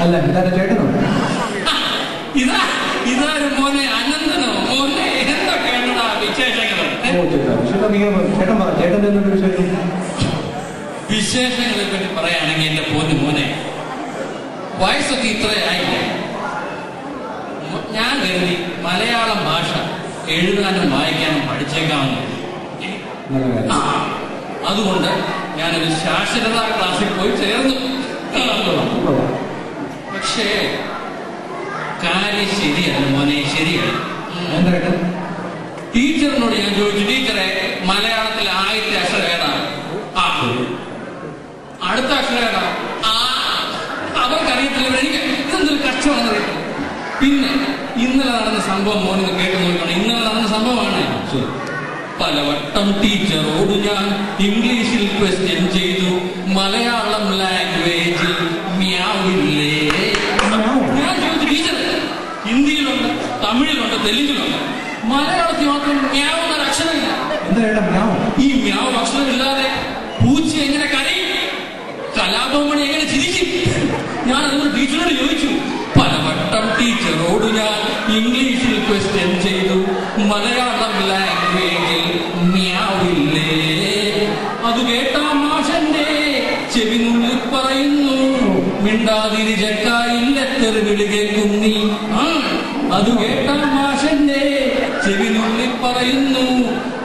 അല്ല ഇതാ ചേട്ടനോ? ഇതാരും മോനെ അനന്തനോ മോനെ എന്തൊക്കെയാണോ വിശേഷങ്ങൾ? ചേട്ടൻ എന്തൊരു വിശേഷം? വിശേഷങ്ങളെ പറ്റി പറയുകയാണെങ്കിൽ എന്റെ മോനെ വയസ്സൊക്കെ ഇത്രയായില്ലേ, ഞാൻ കരുതി മലയാളം ഭാഷ എഴുതാനും വായിക്കാനും പഠിച്ചേക്കാമെന്ന്. അതുകൊണ്ട് ഞാനൊരു സാക്ഷരതാ ക്ലാസ്സിൽ പോയി ചേർന്നു. പക്ഷേ കാര്യം ശരിയല്ല മോനെ, ശരിയല്ല. ടീച്ചറിനോട് ഞാൻ ചോദിച്ചു, ടീച്ചറെ മലയാളത്തിൽ ആദ്യത്തെ അക്ഷരം ഏതാണ്? അടുത്ത അക്ഷരം ഏതാണ്? അവർക്കറിയത്തില്ല. എനിക്ക് ഇതെന്തൊരു കഷ്ടമാണെന്ന് അറിയത്തില്ല. പിന്നെ ഇന്നലെ നടന്ന സംഭവം മോനൊന്ന് കേട്ട് നോക്കണം. ഇന്നലെ നടന്ന സംഭവമാണ്. പലവട്ടം ടീച്ചറോട് ഞാൻ ഇംഗ്ലീഷിൽ ക്വസ്റ്റ്യൻ ചെയ്തു, മലയാളം ലാംഗ്വേജിൽ മ്യാവില്ലേ? ഞാൻ ചോദിച്ചു, ടീച്ചർ ഹിന്ദിയിലുണ്ട്, തമിഴിലുണ്ട്, തെലുങ്കിലുണ്ട്, മലയാളത്തിൽ മാത്രം മ്യാവ് എന്നൊരു അക്ഷരമില്ല. ഈ മ്യാവ് അക്ഷരമില്ലാതെ പൂച്ച എങ്ങനെ കരയും, കലാഭവമണി എങ്ങനെ ചിരിക്കും? ഞാൻ അതുകൊണ്ട് ടീച്ചറോട് ചോദിച്ചു. പലവട്ടം ടീച്ചറോട് ഞാൻ ഇംഗ്ലീഷിൽ ക്വസ്റ്റ്യൻ ചെയ്തു, മലയാളം ലാംഗ്വേജിൽ മ്യാവില്ലേ? അത് കേട്ട മാഷന്റെ ചെവിനുള്ളിൽ പറയുന്നു, മിണ്ടാതിരി ചെക്കായില്ല തെരുവിളി കേൾക്കുന്നീ. അത് കേട്ട മാഷന്റെ ചെവിനുള്ളിൽ പറയുന്നു,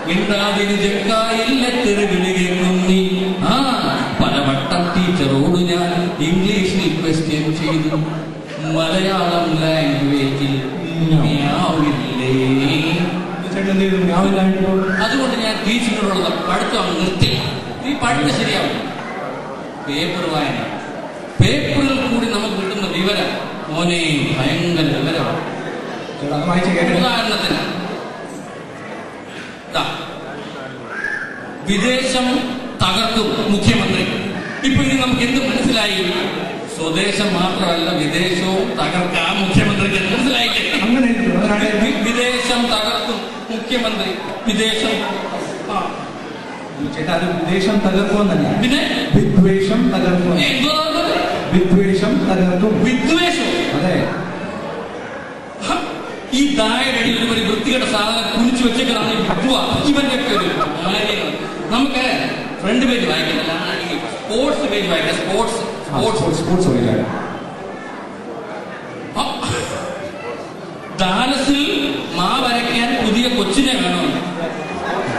മിണ്ടാതിരി ചെക്കായില്ല തെരുവിളി കേൾക്കുന്നീ. പലവട്ടം ടീച്ചറോട് ഞാൻ ഇംഗ്ലീഷിൽ ക്വസ്റ്റ്യൻ ചെയ്തു, മലയാളം ലാംഗ്വേജിൽ മ്യാവില്ലേ? അതുകൊണ്ട് ഞാൻ ടീച്ചറിനോടുള്ള പഠിത്തം നിർത്തി. ഈ പഠിത്തം ശരിയാവും. പേപ്പർ വായന, പേപ്പറിൽ കൂടി നമുക്ക് കിട്ടുന്ന വിവരം മോനെ ഭയങ്കര വിവരമാണ്. ഉദാഹരണത്തിന് വിദേശം തകർക്കും മുഖ്യമന്ത്രി. ഇപ്പൊ ഇനി നമുക്ക് എന്ത് മനസ്സിലായി? സ്വദേശം മാത്രമല്ല വിദേശവും തകർക്കാൻ മുഖ്യമന്ത്രിക്ക് മനസ്സിലായില്ലേ? വിദേശം തകർക്കും മുഖ്യമന്ത്രി. വിദേശം ചേട്ടാ അത് വിദേശം തകർക്കുമെന്നല്ല, പിന്നെ വിദ്വേഷം തകർക്കും. വിദ്വേഷം തകർക്കും. വിദ്വേഷം? അതെ. ഈ ദായരടിയിൽ ഒരു വൃത്തികെട്ട സാധനം കുനിച്ചു വെച്ചേക്കുന്നതാണ് ഇവന്റെ ഒക്കെ ഒരു കാര്യങ്ങൾ. നമുക്ക് ഫ്രണ്ട് പേജ് വായിക്കുന്നില്ല, സ്പോർട്സ് പേജ് വായിക്കാം. സ്പോർട്സ് ഡാലസിൽ മാവരയ്ക്കാൻ പുതിയ കൊച്ചിനെ വേണമെന്ന്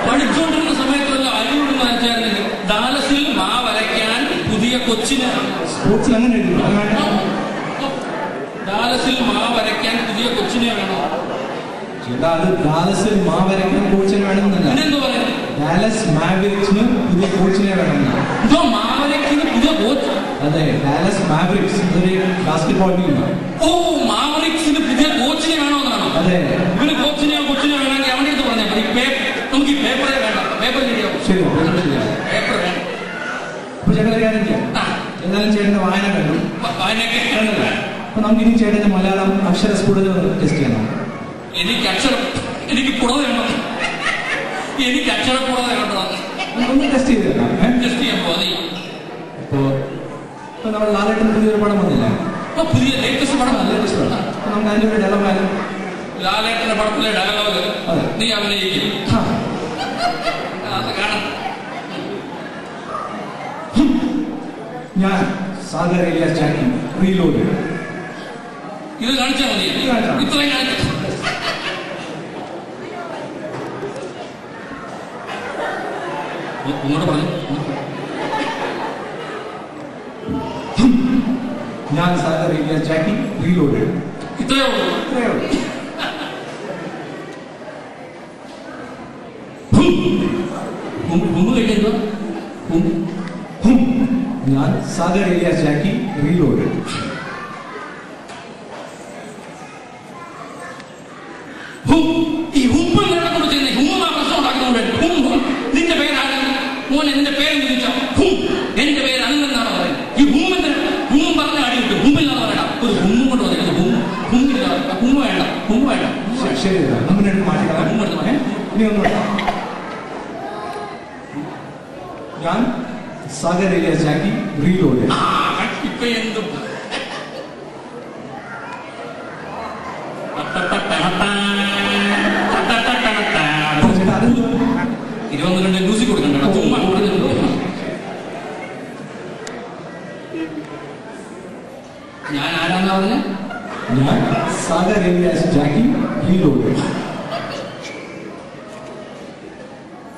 പഠിച്ചുകൊണ്ടിരുന്ന സമയത്തുള്ള അറിവുണ്ടെന്ന് വെച്ചാൽ ഡാലസിൽ മാവരയ്ക്കാൻ പുതിയ കൊച്ചിനെ. സ്പോർട്സിൽ അങ്ങനെ ഡാലസിൽ മാവരയ്ക്കാൻ പുതിയ കൊച്ചിനെ വേണോ? ചേട്ടാ അത് ഡാലസിൽ മാവരയ്ക്കാൻ കോച്ചിനെ വേണമെന്നല്ല, പിന്നെന്താ പറയുന്നത്? ഡാലസ് മാവരിക്സിന് പുതിയ കോച്ചിനെ വേണമെന്ന്. ഇതോ മാവരയ്ക്കിന് പുതിയ കോച്ച്? അതെ, ഡാലസ് മാവരിക്സ് ഒരു ബാസ്കറ്റ്ബോൾ ടീമാണ്. ഓ, മാവരിക്സിന് പുതിയ കോച്ചിനെ വേണമെന്നാണോ? അതെ. ഇവന് കൊച്ചിനെ വേണമെങ്കിൽ അവന്റെ അടുത്ത് പറഞ്ഞാൽ നമുക്ക് ഈ പേപ്പറേ വേണ്ട. പേപ്പർ ശരിയാവും. ശരി, പേപ്പർ വേണം. അപ്പൊ ചേട്ടൻ ഒരു കാര്യം ചെയ്യാം. എന്നാലും ചേട്ടന്റെ വായന കണ്ടു, വായനയൊക്കെ അപ്പൊ നമുക്ക് ഇനി ചേട്ടന്റെ മലയാളം അക്ഷരസ്ഫുടത ടെസ്റ്റ് ചെയ്യണം. എനിക്ക് പുറത്ത് വേണം. എനിക്ക് അക്ഷരപ്പുറത വേണ്ടതാണ്. ഒന്ന് ടെസ്റ്റ് ചെയ്ത് തരാം. ടെസ്റ്റ് ചെയ്യാൻ പോയി. ഇപ്പൊ നമ്മൾ ലാലേട്ടൻ പുതിയൊരു പടം വന്നില്ല, പുതിയ ലേറ്റസ്റ്റ് പടം. ലേറ്റസ്റ്റ് പടം. അപ്പൊ നമുക്ക് അതിന്റെ ഒരു ഡയലോഗ്, ലാലേട്ടന്റെ പടത്തിലെ ഡയലോഗ് നീ അഭിനയിക്കും. അത് കാണാം. ഞാൻ സാഗർ ഇലിയാസ് ജാക്കി റീലോഡ്. ഇത് കാണിച്ചാൽ മതി. ഇത്രയും കാണിച്ചു. ഒന്നുകൂടെ പറഞ്ഞു. ഞാൻ സാഗർ ഇലിയാസ് ജാക്കി റീലോഡ്. ഇത്രയേ ഉള്ളൂ. കഴിഞ്ഞോ? ഞാൻ സാഗർ ഇലിയാസ് ജാക്കി റീലോഡ്. ഈ ഹുമ്പ് നേടക്കൊണ്ട് ചെയ്യുന്ന ഹുമ്മ പ്രശ്നം ഉണ്ടാക്കുന്നുണ്ട്. നിന്റെ പേരാണ് മോനെ, നിന്റെ പേര് ചോദിച്ചാൽ എന്റെ പേര് അല്ലെന്നാണ് പറയുന്നത്. ഈ ഹുമ്മിന്റെ ഹുമ്മ പറഞ്ഞ അടി കിട്ടും. ഹുമ്മില്ലാതെ പറയണം. ഒരു ഹുമ്മും കൊണ്ട് പറയുന്നത് ഹുമ്മ വേണ്ട. ശരി, നമ്മുടെ മാറ്റിക്കളാം. ഇനി ഒന്നും ഞാൻ സാഗർ ഇലിയാസ് ജാക്കി റീലോഡ്. ഇപ്പൊ എന്തും ഞാൻ ആരാന്നാ പറഞ്ഞ? ഞാൻ സാഗർ ഏലിയാസ് ജാക്കി റീലോഡ്.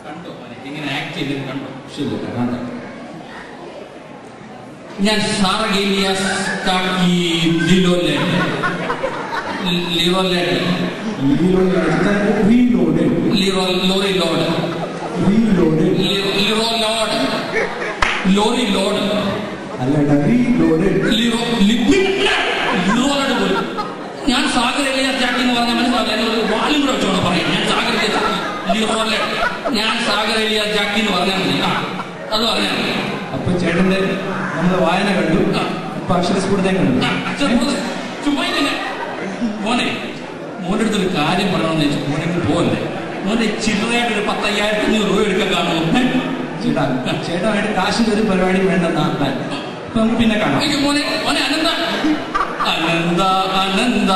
കണ്ടോ ഇങ്ങനെ ആക്ട് ചെയ്തിട്ട് കണ്ടോ? ശരി, കാണാം. ഞാൻ സാഗർ ഏലിയാസ് ജാക്കി റീലോഡ്. ഞാൻ സാഗർ ഏലിയാസ് ജാക്കി എന്ന് പറഞ്ഞ മനസ്സിലാവില്ല. വാലും കൂടെ വെച്ചോണ്ട് പറയാം. ഞാൻ സാഗർ ഏലിയാസ് ജാക്കി എന്ന് പറഞ്ഞാൽ മതി. അത് പറഞ്ഞാൽ മതി. അപ്പൊ ചേട്ടന്റെ നമ്മളെ വായന കണ്ടു, ഇപ്പൊ അക്ഷരസ്ഫുടതയും കണ്ടു. ചുമ്മാ മോനെ മോന്റെ അടുത്തൊരു കാര്യം പറയണമെന്ന് വെച്ചാൽ മോനെങ്കിൽ പോകല്ലേ. മോന്റെ ചില്ലറയായിട്ട് ഒരു 10,500 രൂപ എടുക്കാൻ കാണുമോ? ചേട്ടനായിട്ട് കാശിന്റെ ഒരു പരിപാടി വേണ്ടെന്നാ പ്ലാൻ. ഇപ്പൊ നമുക്ക് പിന്നെ കാണാം. മോനെ അനന്ത അനന്ത അനന്ത